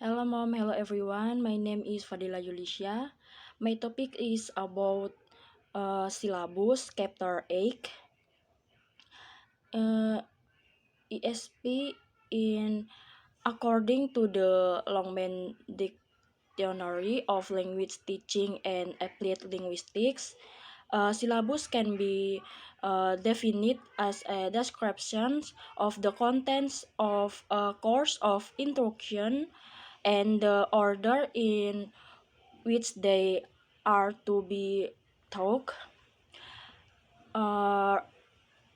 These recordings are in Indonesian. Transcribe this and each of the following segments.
Hello mom, hello everyone. My name is Fadila Yulisha. My topic is about syllabus chapter 8. ESP in according to the Longman Dictionary of Language Teaching and Applied Linguistics, syllabus can be defined as a description of the contents of a course of instruction and the order in which they are to be taught. Uh,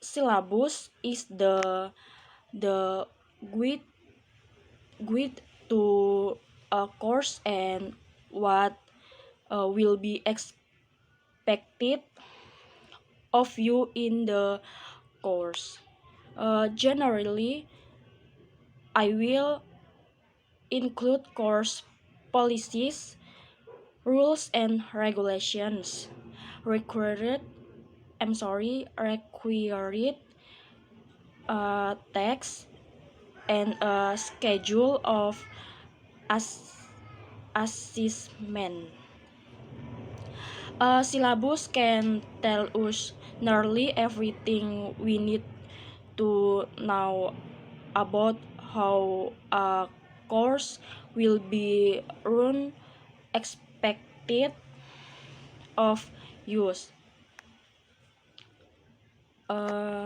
Syllabus is the guide to a course and what will be expected of you in the course. Generally, I will include course policies, rules and regulations, required required text and a schedule of assessment. A syllabus can tell us nearly everything we need to know about how a course will be run, expected of use. Uh,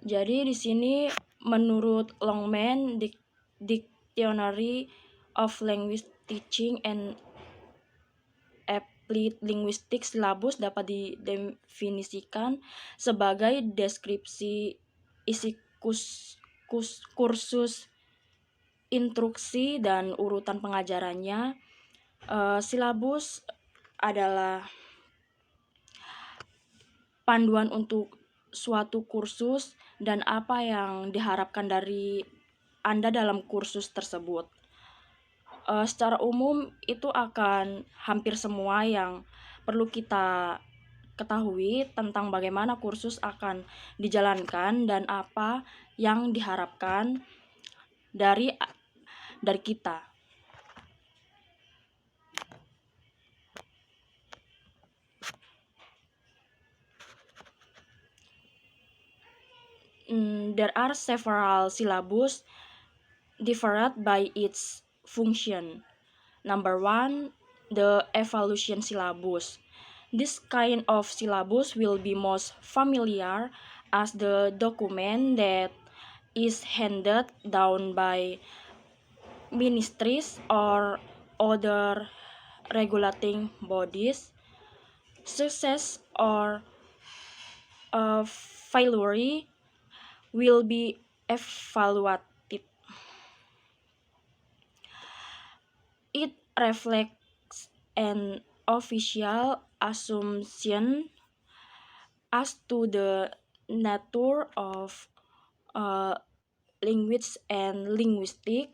Jadi di sini menurut Longman Dictionary of Language Teaching and Applied Linguistics, syllabus dapat didefinisikan sebagai deskripsi isi kursus instruksi dan urutan pengajarannya. Syllabus adalah panduan untuk suatu kursus dan apa yang diharapkan dari Anda dalam kursus tersebut. Secara umum itu akan hampir semua yang perlu kita ketahui tentang bagaimana kursus akan dijalankan dan apa yang diharapkan dari kita. There are several syllabus different by its function. Number 1, the evaluation syllabus. This kind of syllabus will be most familiar as the document that is handed down by ministries or other regulating bodies. Success or failure will be evaluated. It reflects an official assumption as to the nature of language and linguistic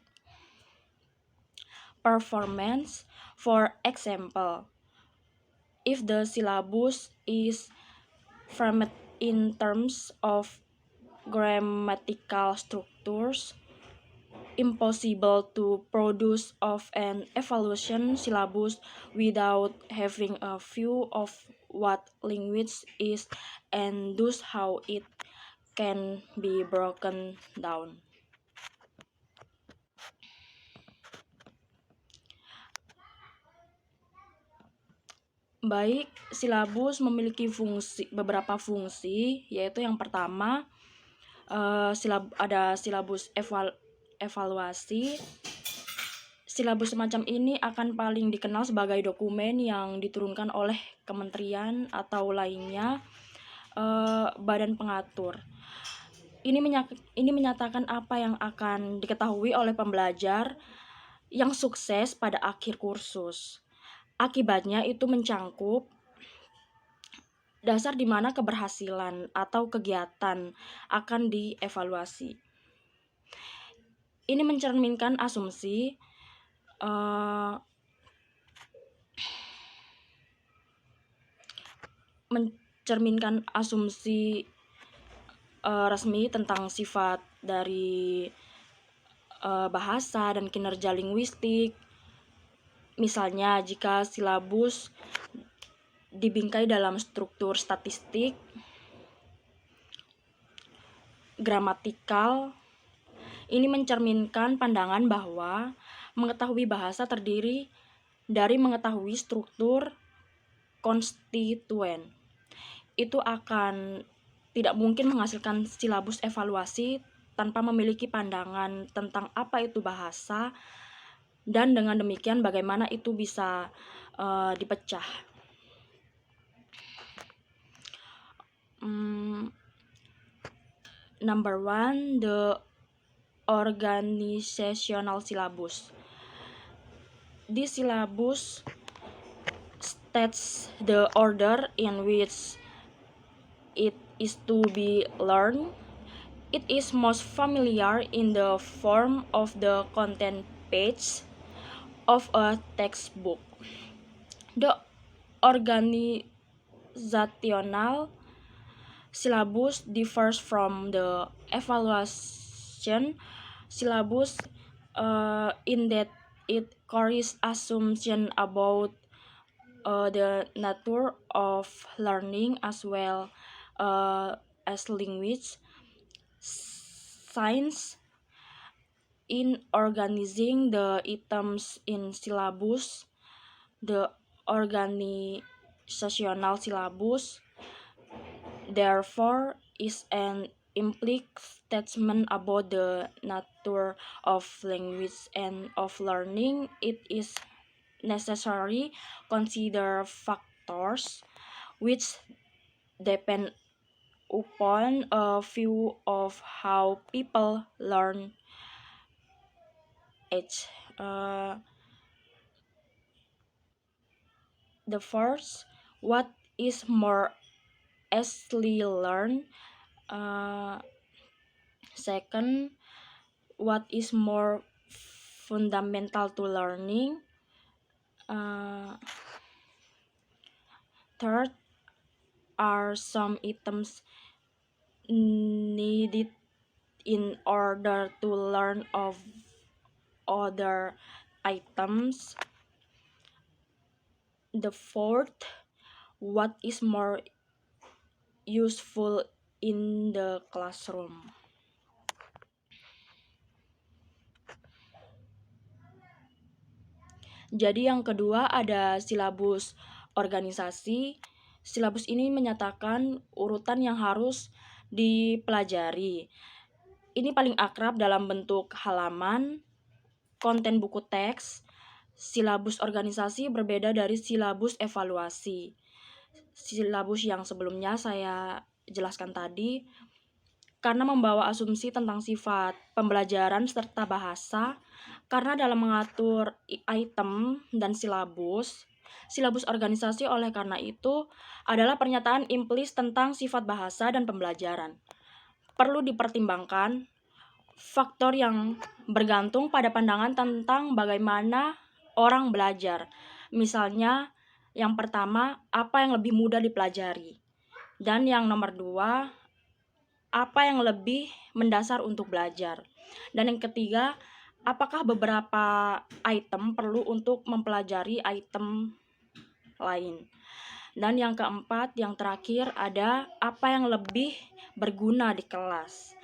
performance. For example, if the syllabus is framed in terms of grammatical structures, impossible to produce of an evaluation syllabus without having a view of what language is and thus how it can be broken down. Baik, silabus memiliki beberapa fungsi, yaitu yang pertama ada silabus evaluasi. Silabus semacam ini akan paling dikenal sebagai dokumen yang diturunkan oleh kementerian atau lainnya badan pengatur. Ini menyatakan apa yang akan diketahui oleh pembelajar yang sukses pada akhir kursus. Akibatnya itu mencangkup dasar di mana keberhasilan atau kegiatan akan dievaluasi. Ini mencerminkan asumsi resmi tentang sifat dari bahasa dan kinerja linguistik. Misalnya, jika silabus dibingkai dalam struktur statistik, gramatikal, ini mencerminkan pandangan bahwa mengetahui bahasa terdiri dari mengetahui struktur konstituen. Itu akan tidak mungkin menghasilkan silabus evaluasi tanpa memiliki pandangan tentang apa itu bahasa, dan dengan demikian bagaimana itu bisa dipecah. Number 1, the organizational syllabus. This syllabus states the order in which it is to be learned. It is most familiar in the form of the content page of a textbook. The organizational syllabus differs from the evaluation syllabus in that it carries assumption about the nature of learning as well as language science. In organizing the items in syllabus, the organizational syllabus therefore is an implicit statement about the nature of language and of learning. It is necessary consider factors which depend upon a view of how people learn it. The first, what is more easily learned. Second, what is more fundamental to learning. Third, are some items needed in order to learn of other items. The fourth, what is more useful in the classroom. Jadi yang kedua ada silabus organisasi. Silabus ini menyatakan urutan yang harus dipelajari. Ini paling akrab dalam bentuk halaman, konten buku teks. Silabus organisasi berbeda dari silabus evaluasi. Silabus yang sebelumnya saya jelaskan tadi karena membawa asumsi tentang sifat pembelajaran serta bahasa. Karena dalam mengatur item dan silabus organisasi oleh karena itu adalah pernyataan implis tentang sifat bahasa dan pembelajaran. Perlu dipertimbangkan faktor yang bergantung pada pandangan tentang bagaimana orang belajar. Misalnya, yang pertama, apa yang lebih mudah dipelajari. Dan yang nomor 2, apa yang lebih mendasar untuk belajar. Dan yang ketiga, apakah beberapa item perlu untuk mempelajari item lain. Dan yang keempat, yang terakhir ada apa yang lebih berguna di kelas.